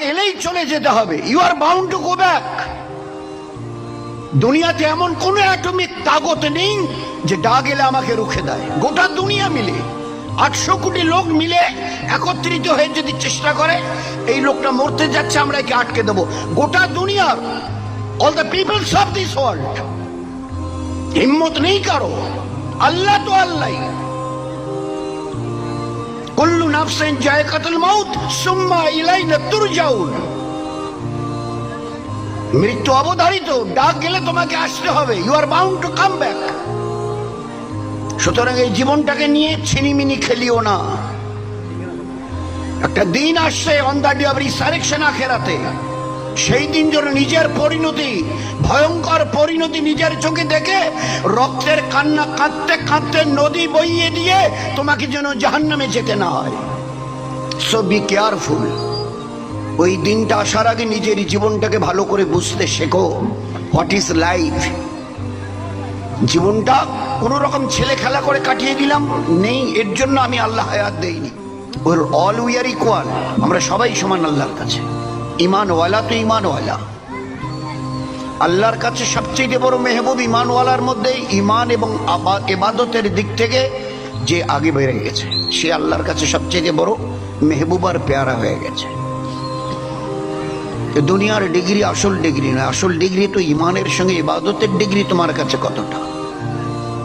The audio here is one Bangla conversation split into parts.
এলেই চলে যেতে হবে। You are bound to go back. দুনিয়াতে এমন কোন অ্যাটমিক তাকত নেই যে ডাক এলে আমাকে রুখে দেয়। গোটা দুনিয়া মিলে 800 কোটি লোক মিলে একত্রিত হয়ে যদি চেষ্টা করে এই লোকটা মরতে যাচ্ছে আমরা একে আটকে দেবো, গোটা দুনিয়ার all the peoples of this world হিম্মত নেই কারো। আল্লাহ তো আল্লাহ। কুল্লু নাফসিন যায়কাতুল মাউত সুম্মা ইলাইনা তুরজাউন। মৃত্যু অবধারিত, ডাক গেলে তোমাকে আসতে হবে। You are bound to come back. সুতরাং এই জীবনটাকে নিয়ে ছিনিমিনি খেলিও না। একটা দিন আসছে on the day of resurrection আখিরাতে, সেই দিন যেন নিজের পরিণতি, ভয়ঙ্কর পরিণতি নিজের চোখে দেখে রক্তের কান্না কাঁদতে কাঁদতে নদী বইয়ে দিয়ে তোমাকে যেন জাহান্নামে যেতে না হয়। So be careful. ওই দিনটা আসার আগে নিজের জীবনটাকে ভালো করে বুঝতে শেখো। What is life? জীবনটা কোন রকম ছেলে খেলা করে কাটিয়ে দিলাম নেই। এর জন্য আমি আল্লাহ হায়াত দেইনি। All we are equal. আমরা সবাই সমান আল্লাহর কাছে। ইমানওয়ালা তো ইমানওয়ালা। আল্লাহর কাছে সবচেয়ে বড় মেহবুব ইমানওয়ালার মধ্যে। ইমান এবং ইবাদতের দিক থেকে যে আগে বেড়ে গেছে সে আল্লাহর কাছে সবচেয়ে বড় মেহবুব আর পেয়ারা হয়ে গেছে। দুনিয়ার ডিগ্রি আসল ডিগ্রি নয়। আসল ডিগ্রি তো ইমানের সঙ্গে ইবাদতের ডিগ্রি তোমার কাছে কতটা।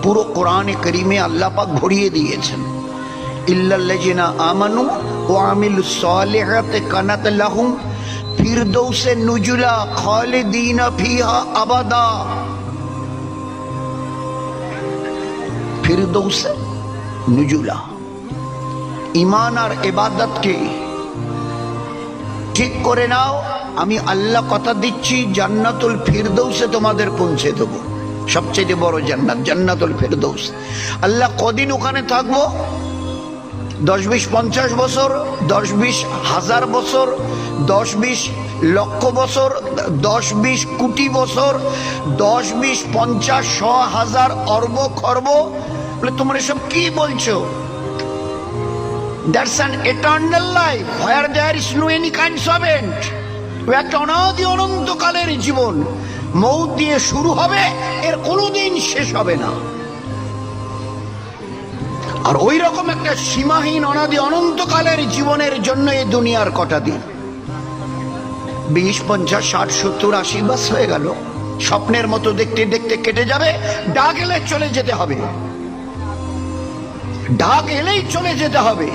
পুরো কোরআনে কারীমে আল্লাহ পাক ভরিয়ে দিয়েছেন, ইল্লাল্লাযিনা আমানু ওয়া আমিলুস সালিহাতি কানাত লাহুম ফিরদৌসে নুজুলা খালিদিনা ফিহা আবাদা। ফিরদৌসে নুজুলা। ইমান আর ইবাদতকে ঠিক করে নাও। আমি আল্লাহ কথা দিচ্ছি জান্নাতুল ফিরদৌসে তোমাদের পৌঁছে দেবো। সবচেয়ে বড় জান্নাত জান্নাতুল ফিরদৌস। আল্লাহ কদিন ওখানে থাকবো? 10-20 50 বছর, 10-20 হাজার বছর, 10-20 লক্ষ বছর, 10-20 কোটি বছর, 10-20 50 100 1000 অর্ব খর্ব। বলে তোমরা সব কি বলছো? That's an eternal life where there is no any kinds of end. একটা অনাদি অনন্তকালের জীবন। মৌত দিয়ে শুরু হবে, এর কোনোদিন শেষ হবে না। আর ওই রকম একটা সীমাহীন অনাদি অনন্তকালের জীবনের জন্য এই দুনিয়ার কটা দিন? 20 50 60 70 80 বাস হয়ে গেল। স্বপ্নের মতো দেখতে দেখতে কেটে যাবে। ডাক এলে চলে যেতে হবে। ডাক এলেই চলে যেতে হবে।